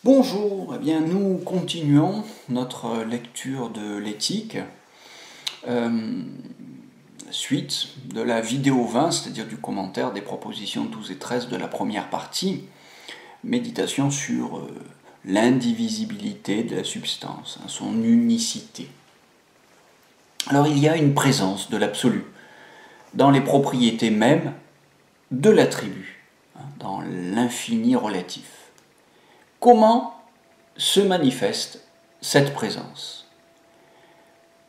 Bonjour, eh bien nous continuons notre lecture de l'éthique, suite de la vidéo 20, c'est-à-dire du commentaire des propositions 12 et 13 de la première partie, méditation sur l'indivisibilité de la substance, son unicité. Alors il y a une présence de l'absolu dans les propriétés mêmes de l'attribut, dans l'infini relatif. Comment se manifeste cette présence?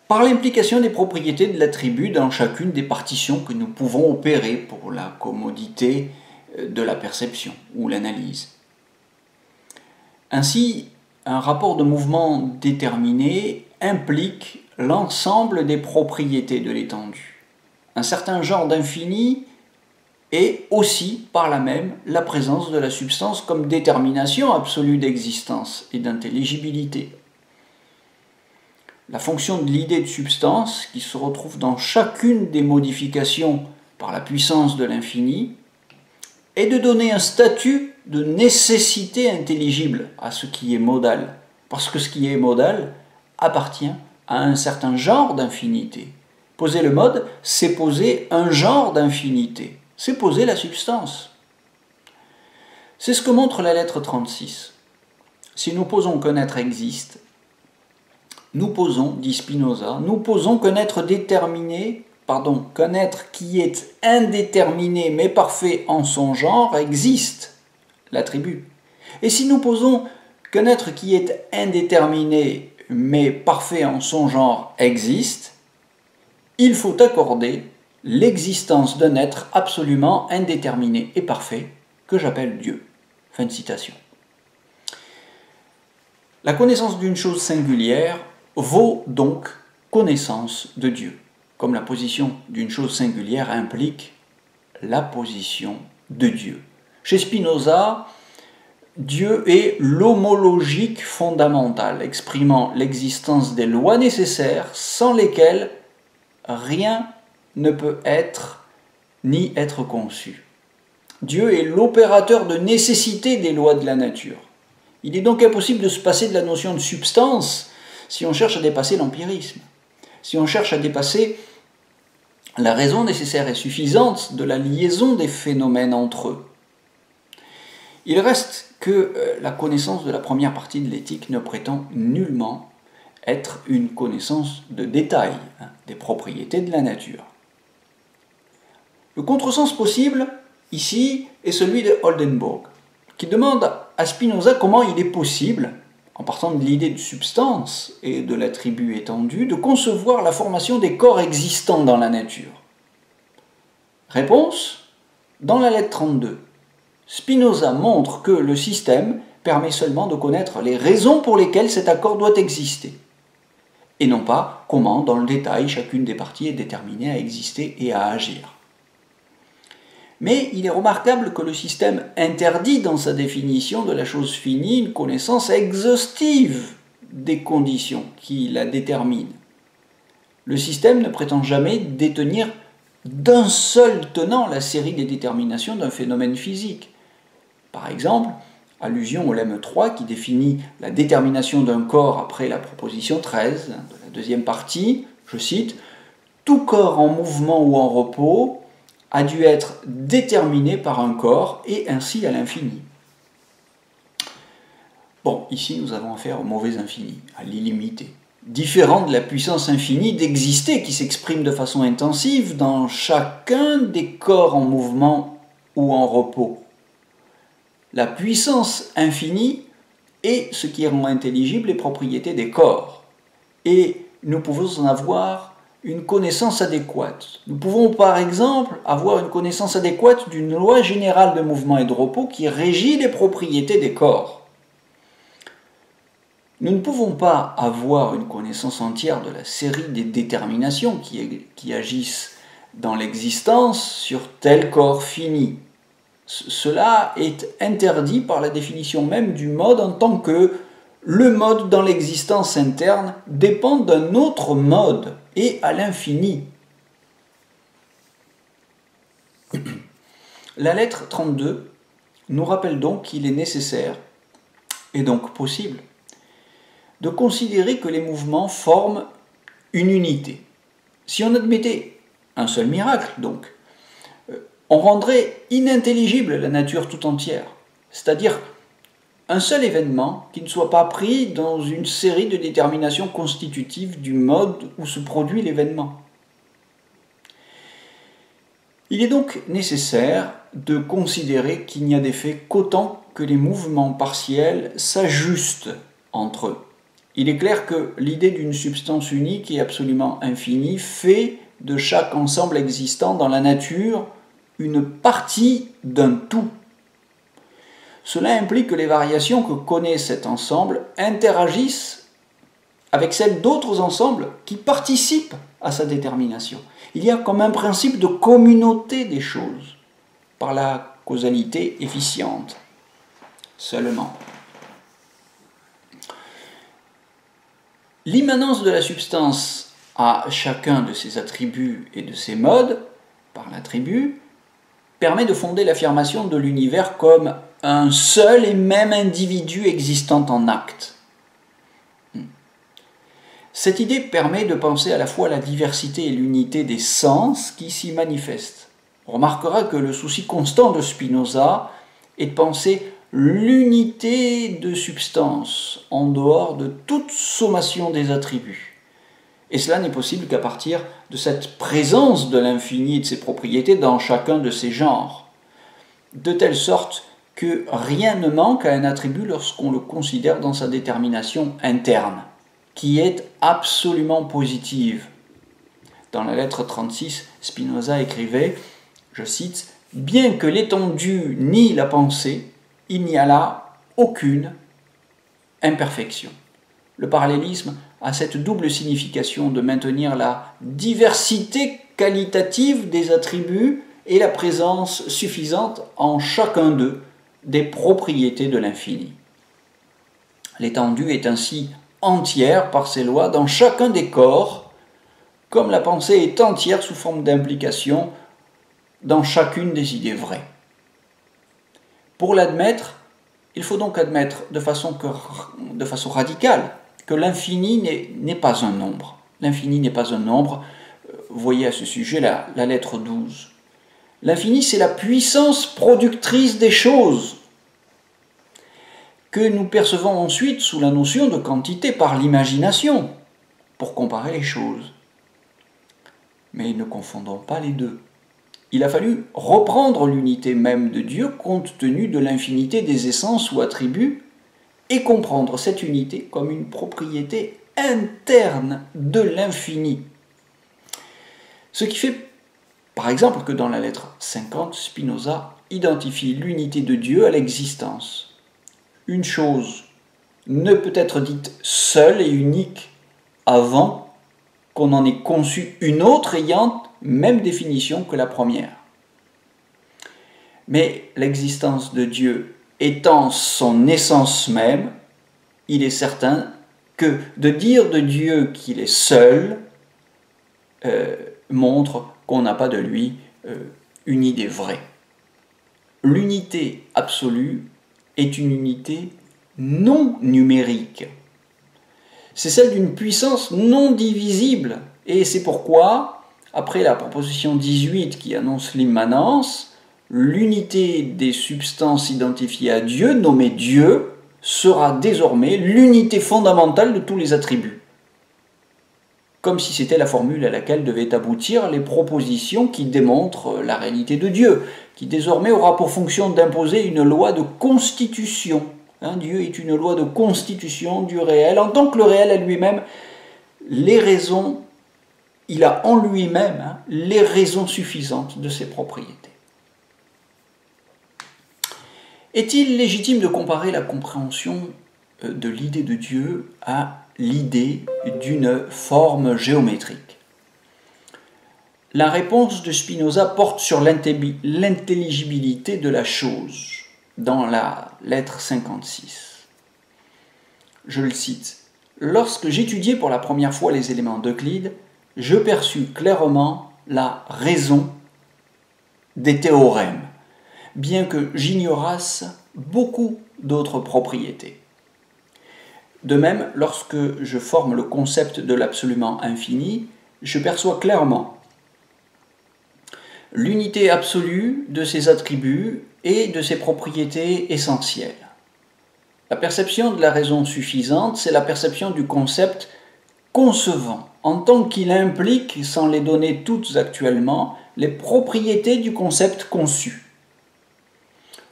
Par l'implication des propriétés de l'attribut dans chacune des partitions que nous pouvons opérer pour la commodité de la perception ou l'analyse. Ainsi, un rapport de mouvement déterminé implique l'ensemble des propriétés de l'étendue. Un certain genre d'infini et aussi, par là même, la présence de la substance comme détermination absolue d'existence et d'intelligibilité. La fonction de l'idée de substance, qui se retrouve dans chacune des modifications par la puissance de l'infini, est de donner un statut de nécessité intelligible à ce qui est modal, parce que ce qui est modal appartient à un certain genre d'infinité. Poser le mode, c'est poser un genre d'infinité. C'est poser la substance. C'est ce que montre la lettre 36. Si nous posons qu'un être existe, nous posons, dit Spinoza, nous posons qu'un être qu'un être qui est indéterminé mais parfait en son genre existe, l'attribut. Et si nous posons qu'un être qui est indéterminé mais parfait en son genre existe, il faut accorder l'existence d'un être absolument indéterminé et parfait, que j'appelle Dieu. Fin de citation. La connaissance d'une chose singulière vaut donc connaissance de Dieu, comme la position d'une chose singulière implique la position de Dieu. Chez Spinoza, Dieu est l'homologique fondamentale, exprimant l'existence des lois nécessaires sans lesquelles rien ne peut être ni être conçu. Dieu est l'opérateur de nécessité des lois de la nature. Il est donc impossible de se passer de la notion de substance si on cherche à dépasser l'empirisme, si on cherche à dépasser la raison nécessaire et suffisante de la liaison des phénomènes entre eux. Il reste que la connaissance de la première partie de l'éthique ne prétend nullement être une connaissance de détail des propriétés de la nature. Le contresens possible, ici, est celui de Oldenburg, qui demande à Spinoza comment il est possible, en partant de l'idée de substance et de l'attribut étendu, de concevoir la formation des corps existants dans la nature. Réponse, dans la lettre 32. Spinoza montre que le système permet seulement de connaître les raisons pour lesquelles cet accord doit exister, et non pas comment, dans le détail, chacune des parties est déterminée à exister et à agir. Mais il est remarquable que le système interdit dans sa définition de la chose finie une connaissance exhaustive des conditions qui la déterminent. Le système ne prétend jamais détenir d'un seul tenant la série des déterminations d'un phénomène physique. Par exemple, allusion au lemme 3 qui définit la détermination d'un corps après la proposition 13 de la deuxième partie, je cite, « Tout corps en mouvement ou en repos a dû être déterminé par un corps et ainsi à l'infini. » Bon, ici nous avons affaire au mauvais infini, à l'illimité, différent de la puissance infinie d'exister qui s'exprime de façon intensive dans chacun des corps en mouvement ou en repos. La puissance infinie est ce qui rend intelligible les propriétés des corps, et nous pouvons en avoir une connaissance adéquate. Nous pouvons par exemple avoir une connaissance adéquate d'une loi générale de mouvement et de repos qui régit les propriétés des corps. Nous ne pouvons pas avoir une connaissance entière de la série des déterminations qui agissent dans l'existence sur tel corps fini. Cela est interdit par la définition même du mode en tant que le mode dans l'existence interne dépend d'un autre mode et à l'infini. La lettre 32 nous rappelle donc qu'il est nécessaire est donc possible de considérer que les mouvements forment une unité. Si on admettait un seul miracle, donc, on rendrait inintelligible la nature tout entière, c'est-à-dire un seul événement qui ne soit pas pris dans une série de déterminations constitutives du mode où se produit l'événement. Il est donc nécessaire de considérer qu'il n'y a d'effet qu'autant que les mouvements partiels s'ajustent entre eux. Il est clair que l'idée d'une substance unique et absolument infinie fait de chaque ensemble existant dans la nature une partie d'un tout. Cela implique que les variations que connaît cet ensemble interagissent avec celles d'autres ensembles qui participent à sa détermination. Il y a comme un principe de communauté des choses, par la causalité efficiente seulement. L'immanence de la substance à chacun de ses attributs et de ses modes, par l'attribut, permet de fonder l'affirmation de l'univers comme un seul et même individu existant en acte. Cette idée permet de penser à la fois la diversité et l'unité des sens qui s'y manifestent. On remarquera que le souci constant de Spinoza est de penser l'unité de substance en dehors de toute sommation des attributs. Et cela n'est possible qu'à partir de cette présence de l'infini et de ses propriétés dans chacun de ces genres, de telle sorte que rien ne manque à un attribut lorsqu'on le considère dans sa détermination interne, qui est absolument positive. Dans la lettre 36, Spinoza écrivait, je cite, « Bien que l'étendue nie la pensée, il n'y a là aucune imperfection. » Le parallélisme a cette double signification de maintenir la diversité qualitative des attributs et la présence suffisante en chacun d'eux des propriétés de l'infini. L'étendue est ainsi entière par ses lois dans chacun des corps, comme la pensée est entière sous forme d'implication dans chacune des idées vraies. Pour l'admettre, il faut donc admettre de façon radicale que l'infini n'est pas un nombre. L'infini n'est pas un nombre. Vous voyez à ce sujet la lettre 12. L'infini, c'est la puissance productrice des choses que nous percevons ensuite sous la notion de quantité par l'imagination pour comparer les choses. Mais ne confondons pas les deux. Il a fallu reprendre l'unité même de Dieu compte tenu de l'infinité des essences ou attributs et comprendre cette unité comme une propriété interne de l'infini. Ce qui fait, par exemple, que dans la lettre 50, Spinoza identifie l'unité de Dieu à l'existence. Une chose ne peut être dite seule et unique avant qu'on en ait conçu une autre ayant même définition que la première. Mais l'existence de Dieu étant son essence même, il est certain que de dire de Dieu qu'il est seul montre qu'on n'a pas de lui une idée vraie. L'unité absolue est une unité non numérique. C'est celle d'une puissance non divisible. Et c'est pourquoi, après la proposition 18 qui annonce l'immanence, l'unité des substances identifiées à Dieu, nommée Dieu, sera désormais l'unité fondamentale de tous les attributs. Comme si c'était la formule à laquelle devaient aboutir les propositions qui démontrent la réalité de Dieu, qui désormais aura pour fonction d'imposer une loi de constitution. Dieu est une loi de constitution du réel, en tant que le réel à lui-même, les raisons, il a en lui-même les raisons suffisantes de ses propriétés. Est-il légitime de comparer la compréhension de l'idée de Dieu à l'idée d'une forme géométrique? La réponse de Spinoza porte sur l'intelligibilité de la chose, dans la lettre 56. Je le cite. « Lorsque j'étudiais pour la première fois les éléments d'Euclide, je perçus clairement la raison des théorèmes, bien que j'ignorasse beaucoup d'autres propriétés. De même, lorsque je forme le concept de l'absolument infini, je perçois clairement l'unité absolue de ses attributs et de ses propriétés essentielles. La perception de la raison suffisante, c'est la perception du concept concevant, en tant qu'il implique, sans les donner toutes actuellement, les propriétés du concept conçu.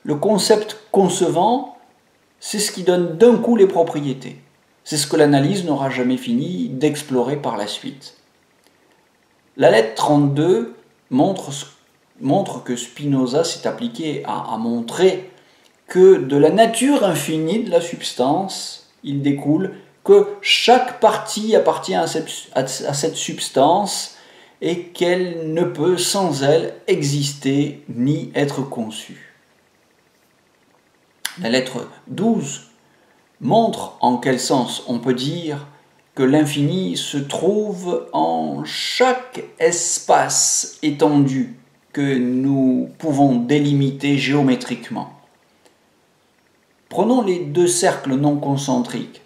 Le concept concevant, c'est ce qui donne d'un coup les propriétés. C'est ce que l'analyse n'aura jamais fini d'explorer par la suite. La lettre 32 montre que Spinoza s'est appliqué à montrer que de la nature infinie de la substance, il découle que chaque partie appartient à cette substance et qu'elle ne peut sans elle exister ni être conçue. La lettre 12 montre en quel sens on peut dire que l'infini se trouve en chaque espace étendu que nous pouvons délimiter géométriquement. Prenons les deux cercles non concentriques.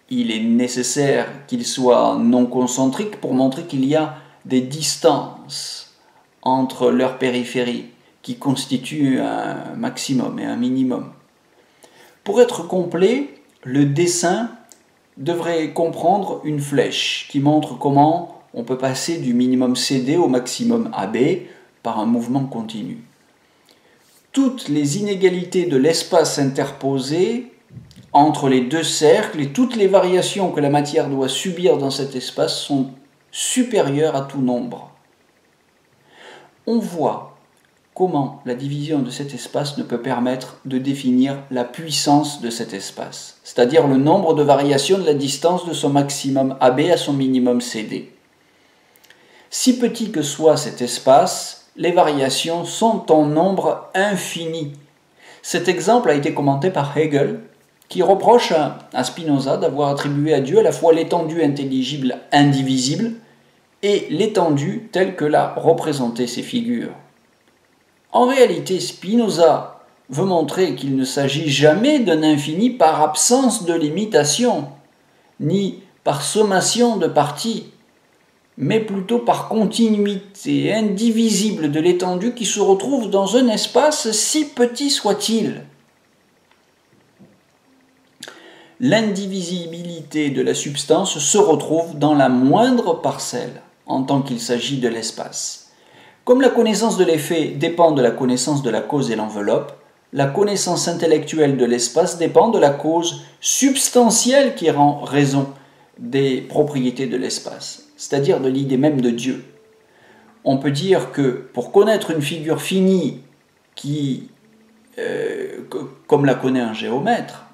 Il est nécessaire qu'ils soient non concentriques pour montrer qu'il y a des distances entre leurs périphéries qui constituent un maximum et un minimum. Pour être complet, le dessin devrait comprendre une flèche qui montre comment on peut passer du minimum CD au maximum AB par un mouvement continu. Toutes les inégalités de l'espace interposé entre les deux cercles et toutes les variations que la matière doit subir dans cet espace sont supérieures à tout nombre. On voit comment la division de cet espace ne peut permettre de définir la puissance de cet espace, c'est-à-dire le nombre de variations de la distance de son maximum AB à son minimum CD. Si petit que soit cet espace, les variations sont en nombre infini. Cet exemple a été commenté par Hegel, qui reproche à Spinoza d'avoir attribué à Dieu à la fois l'étendue intelligible indivisible et l'étendue telle que l'a représentée ces figures. En réalité, Spinoza veut montrer qu'il ne s'agit jamais d'un infini par absence de limitation, ni par sommation de parties, mais plutôt par continuité indivisible de l'étendue qui se retrouve dans un espace si petit soit-il. L'indivisibilité de la substance se retrouve dans la moindre parcelle, en tant qu'il s'agit de l'espace. Comme la connaissance de l'effet dépend de la connaissance de la cause et l'enveloppe, la connaissance intellectuelle de l'espace dépend de la cause substantielle qui rend raison des propriétés de l'espace, c'est-à-dire de l'idée même de Dieu. On peut dire que pour connaître une figure finie comme la connaît un géomètre,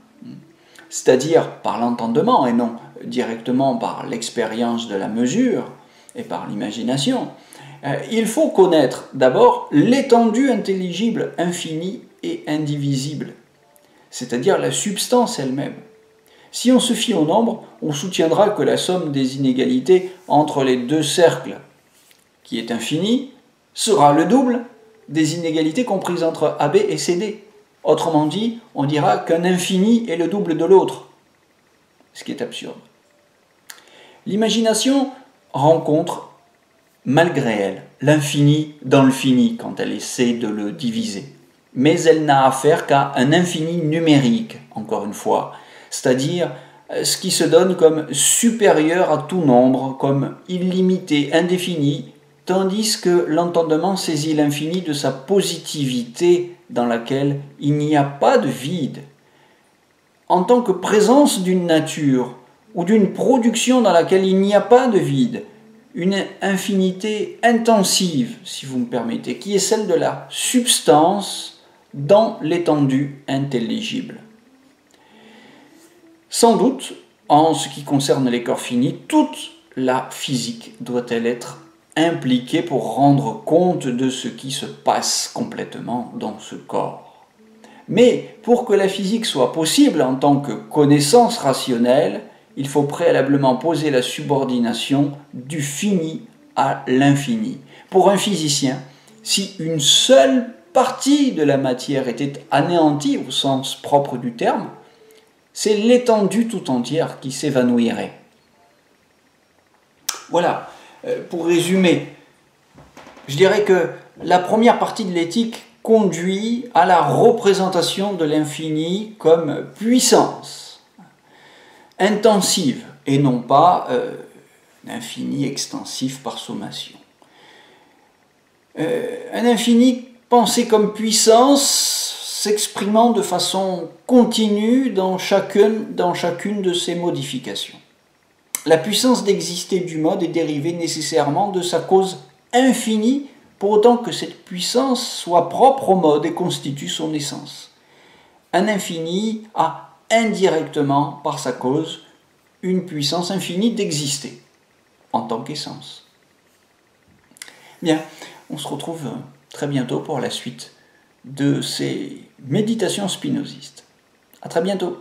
c'est-à-dire par l'entendement et non directement par l'expérience de la mesure et par l'imagination, il faut connaître d'abord l'étendue intelligible infinie et indivisible, c'est-à-dire la substance elle-même. Si on se fie au nombre, on soutiendra que la somme des inégalités entre les deux cercles, qui est infinie, sera le double des inégalités comprises entre AB et CD. Autrement dit, on dira qu'un infini est le double de l'autre, ce qui est absurde. L'imagination rencontre, malgré elle, l'infini dans le fini quand elle essaie de le diviser. Mais elle n'a affaire qu'à un infini numérique, encore une fois, c'est-à-dire ce qui se donne comme supérieur à tout nombre, comme illimité, indéfini, tandis que l'entendement saisit l'infini de sa positivité dans laquelle il n'y a pas de vide. En tant que présence d'une nature ou d'une production dans laquelle il n'y a pas de vide, une infinité intensive, si vous me permettez, qui est celle de la substance dans l'étendue intelligible. Sans doute, en ce qui concerne les corps finis, toute la physique doit-elle être impliquée pour rendre compte de ce qui se passe complètement dans ce corps. Mais pour que la physique soit possible en tant que connaissance rationnelle, il faut préalablement poser la subordination du fini à l'infini. Pour un physicien, si une seule partie de la matière était anéantie au sens propre du terme, c'est l'étendue tout entière qui s'évanouirait. Voilà, pour résumer, je dirais que la première partie de l'éthique conduit à la représentation de l'infini comme puissance intensive et non pas l'infini extensif par sommation. Un infini pensé comme puissance s'exprimant de façon continue dans chacune de ses modifications. La puissance d'exister du mode est dérivée nécessairement de sa cause infinie, pour autant que cette puissance soit propre au mode et constitue son essence. Un infini a indirectement, par sa cause, une puissance infinie d'exister, en tant qu'essence. Bien, on se retrouve très bientôt pour la suite de ces méditations spinozistes. À très bientôt.